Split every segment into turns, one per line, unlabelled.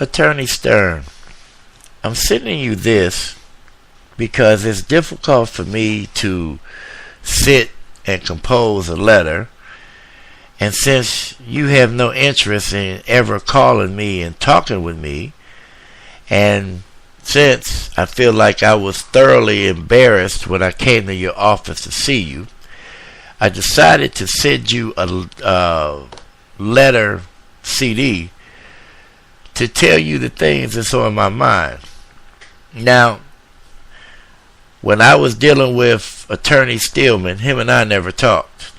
Attorney Stern, I'm sending you this because it's difficult for me to sit and compose a letter, and since you have no interest in ever calling me and talking with me, and since I feel like I was thoroughly embarrassed when I came to your office to see you, I decided to send you a letter CD to tell you the things that's on my mind. Now, when I was dealing with Attorney Stillman, him and I never talked.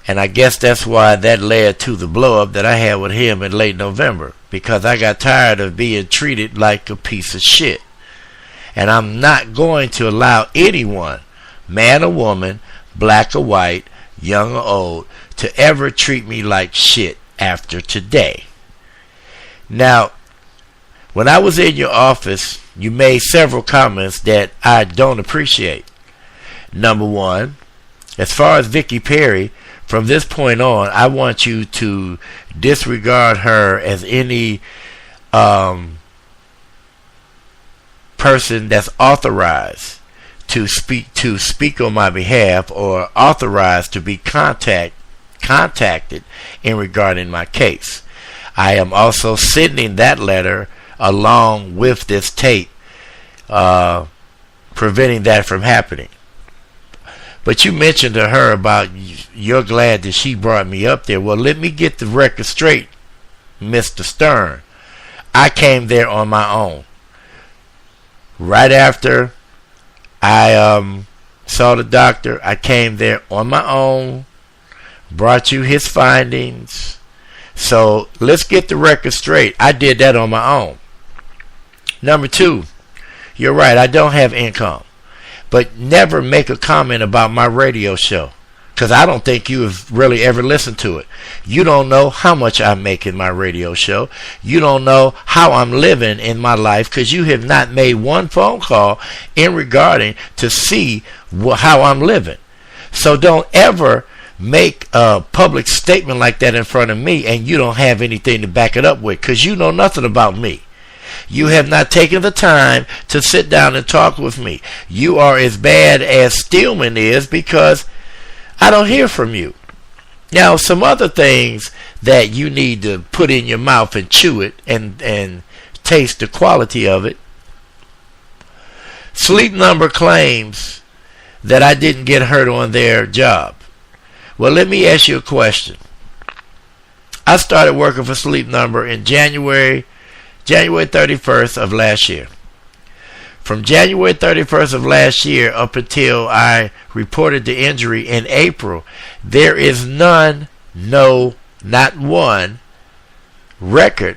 And I guess that's why that led to the blow-up that I had with him in late November, because I got tired of being treated like a piece of shit. And I'm not going to allow anyone, man or woman, black or white, young or old, to ever treat me like shit after today. Now, when I was in your office, you made several comments that I don't appreciate. Number one, as far as Vicky Perry, from this point on, I want you to disregard her as any person that's authorized to speak on my behalf or authorized to be contacted in regarding my case. I am also sending that letter along with this tape, preventing that from happening. But you mentioned to her about you're glad that she brought me up there. Well, let me get the record straight, Mr. Stern. I came there on my own. Right after I saw the doctor, I came there on my own, brought you his findings. So let's get the record straight. I did that on my own. Number two, you're right, I don't have income. But never make a comment about my radio show, because I don't think you have really ever listened to it. You don't know how much I make in my radio show. You don't know how I'm living in my life, because you have not made one phone call in regarding to see how I'm living. So don't ever make a public statement like that in front of me and you don't have anything to back it up with, because you know nothing about me. You have not taken the time to sit down and talk with me. You are as bad as Stillman is, because I don't hear from you. Now, some other things that you need to put in your mouth and chew it and taste the quality of it. Sleep Number claims that I didn't get hurt on their job. Well, let me ask you a question. I started working for Sleep Number in January 31st of last year. From January 31st of last year up until I reported the injury in April, there is not one record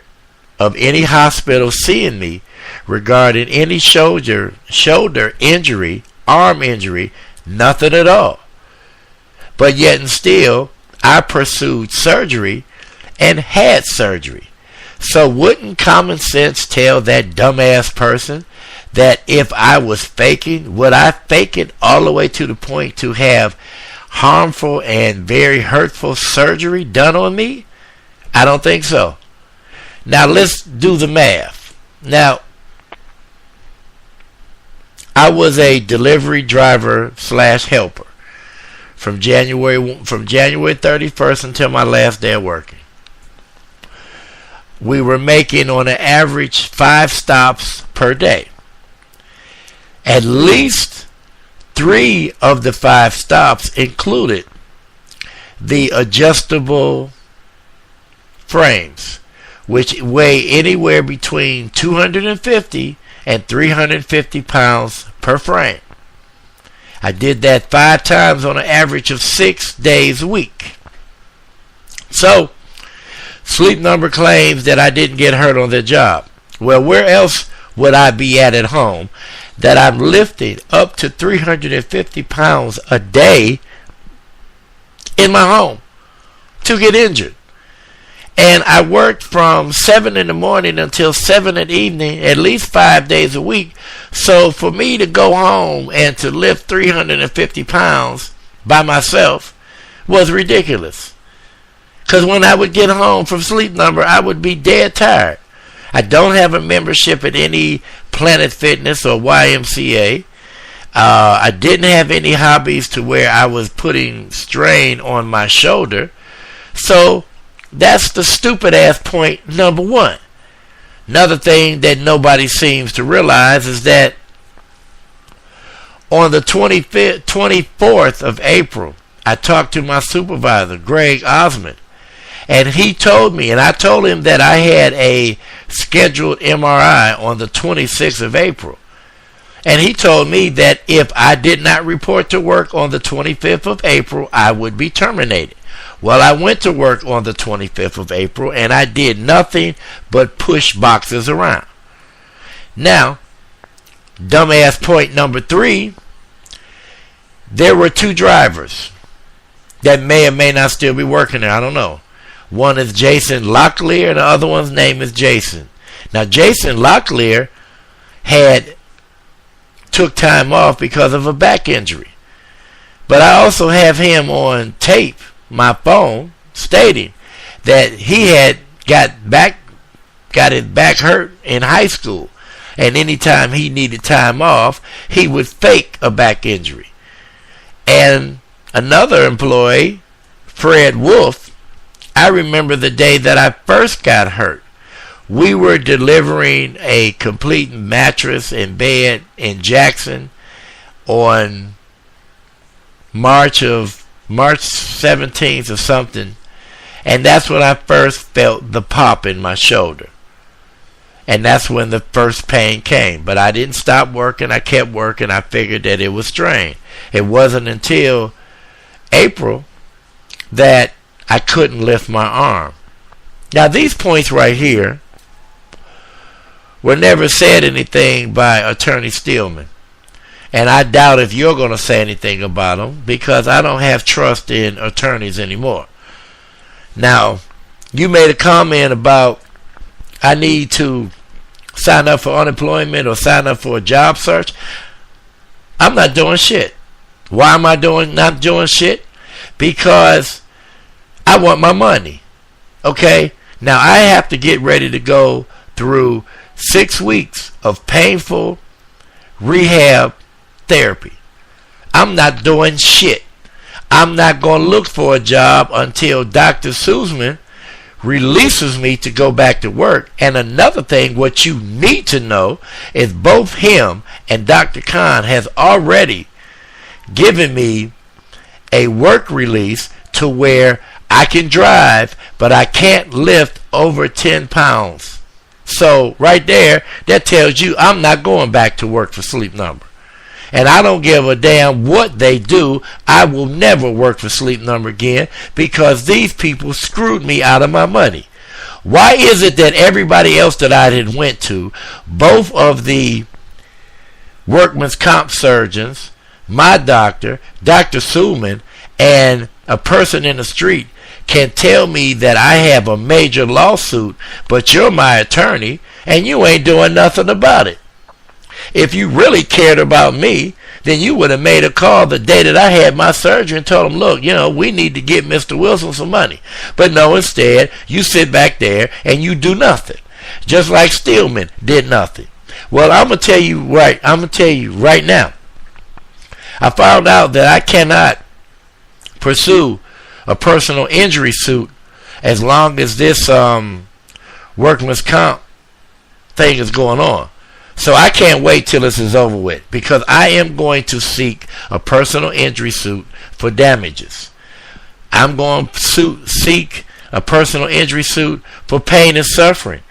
of any hospital seeing me regarding any shoulder injury, arm injury, nothing at all. But yet and still, I pursued surgery and had surgery. So wouldn't common sense tell that dumbass person that if I was faking, would I fake it all the way to the point to have harmful and very hurtful surgery done on me? I don't think so. Now let's do the math. Now, I was a delivery driver / helper from January 31st until my last day of working. We were making on an average 5 stops per day. At least 3 of the 5 stops included the adjustable frames, which weigh anywhere between 250 and 350 pounds per frame. I did that 5 times on an average of 6 days a week. So, Sleep Number claims that I didn't get hurt on their job. Well, where else would I be at home that I'm lifting up to 350 pounds a day in my home to get injured? And I worked from 7 in the morning until 7 in the evening, at least 5 days a week. So for me to go home and to lift 350 pounds by myself was ridiculous. Because when I would get home from Sleep Number, I would be dead tired. I don't have a membership at any Planet Fitness or YMCA. I didn't have any hobbies to where I was putting strain on my shoulder. So that's the stupid ass point number one. Another thing that nobody seems to realize is that on the 24th of April, I talked to my supervisor, Greg Osmond, and he told me, and I told him that I had a scheduled MRI on the 26th of April. And he told me that if I did not report to work on the 25th of April, I would be terminated. Well, I went to work on the 25th of April, and I did nothing but push boxes around. Now, dumbass point number 3, there were 2 drivers that may or may not still be working there. I don't know. One is Jason Locklear, and the other one's name is Jason. Now, Jason Locklear took time off because of a back injury. But I also have him on tape, my phone, stating that he had got his back hurt in high school, and anytime he needed time off, he would fake a back injury. And another employee, Fred Wolf, I remember the day that I first got hurt. We were delivering a complete mattress and bed in Jackson on March 17th or something, and that's when I first felt the pop in my shoulder, and that's when the first pain came. But I didn't stop working. I kept working. I figured that it was strain. It wasn't until April that I couldn't lift my arm. Now, these points right here were never said anything by Attorney Stillman. And I doubt if you're going to say anything about them, because I don't have trust in attorneys anymore. Now, you made a comment about I need to sign up for unemployment or sign up for a job search. I'm not doing shit. Why am I not doing shit? Because I want my money. Okay? Now, I have to get ready to go through 6 weeks of painful rehab therapy. I'm not doing shit. I'm not going to look for a job until Dr. Suzman releases me to go back to work. And another thing, what you need to know is both him and Dr. Khan has already given me a work release to where I can drive, but I can't lift over 10 pounds. So right there, that tells you I'm not going back to work for Sleep Number. And I don't give a damn what they do. I will never work for Sleep Number again, because these people screwed me out of my money. Why is it that everybody else that I had went to, both of the workman's comp surgeons, my doctor, Dr. Suman, and a person in the street, can tell me that I have a major lawsuit, but you're my attorney and you ain't doing nothing about it? If you really cared about me, then you would have made a call the day that I had my surgery and told them, look, we need to get Mr. Wilson some money. But no, instead, you sit back there and you do nothing. Just like Stillman did nothing. Well, I'm going to tell you right now. I found out that I cannot pursue a personal injury suit as long as this workman's comp thing is going on. So I can't wait till this is over with, because I am going to seek a personal injury suit for damages. I'm going to seek a personal injury suit for pain and suffering,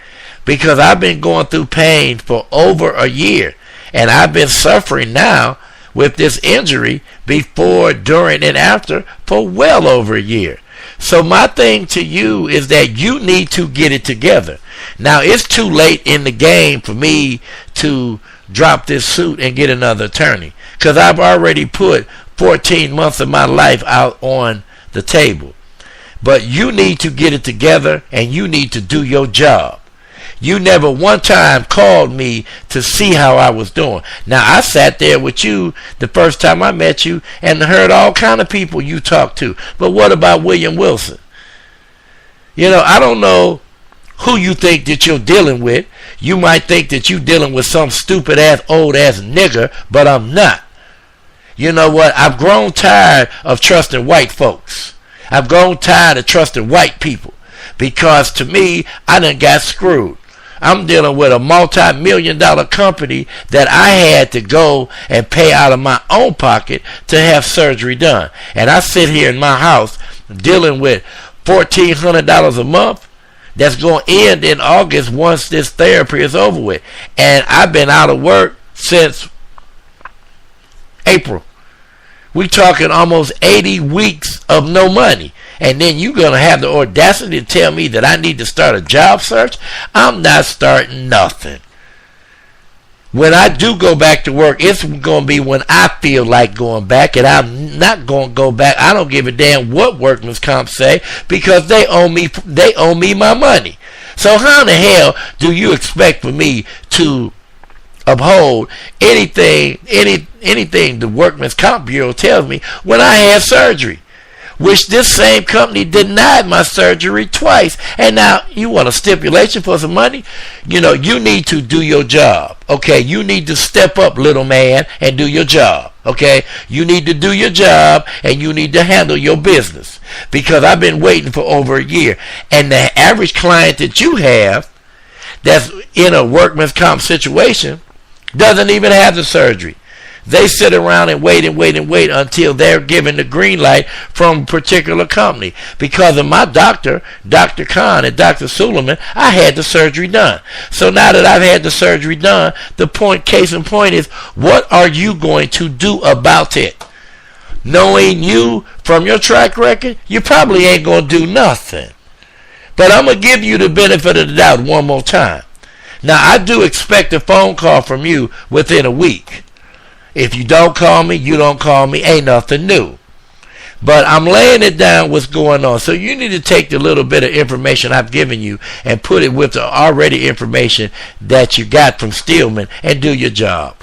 because I've been going through pain for over a year, and I've been suffering now with this injury before, during, and after for well over a year. So my thing to you is that you need to get it together. Now, it's too late in the game for me to drop this suit and get another attorney, because I've already put 14 months of my life out on the table. But you need to get it together, and you need to do your job. You never one time called me to see how I was doing. Now, I sat there with you the first time I met you and heard all kind of people you talked to. But what about William Wilson? I don't know who you think that you're dealing with. You might think that you're dealing with some stupid ass, old ass nigger, but I'm not. You know what? I've grown tired of trusting white folks. I've grown tired of trusting white people, because to me, I done got screwed. I'm dealing with a multi-million-dollar company that I had to go and pay out of my own pocket to have surgery done. And I sit here in my house dealing with $1,400 a month that's going to end in August once this therapy is over with. And I've been out of work since April. We talking almost 80 weeks of no money. And then you're going to have the audacity to tell me that I need to start a job search? I'm not starting nothing. When I do go back to work, it's going to be when I feel like going back, and I'm not going to go back. I don't give a damn what workman's comp say, because they owe me my money. So how in the hell do you expect for me to uphold anything the Workman's Comp Bureau tells me when I had surgery, which this same company denied my surgery twice? And now you want a stipulation for some money? You know, you need to do your job. Okay, you need to step up, little man, and do your job. Okay, you need to do your job, and you need to handle your business, because I've been waiting for over a year. And the average client that you have that's in a workman's comp situation doesn't even have the surgery. They sit around and wait until they're given the green light from a particular company. Because of my doctor, Dr. Khan and Dr. Suleiman, I had the surgery done. So now that I've had the surgery done, case in point is, what are you going to do about it? Knowing you from your track record, you probably ain't going to do nothing. But I'm going to give you the benefit of the doubt one more time. Now, I do expect a phone call from you within a week. If you don't call me, you don't call me. Ain't nothing new. But I'm laying it down what's going on. So you need to take the little bit of information I've given you and put it with the already information that you got from Steelman and do your job.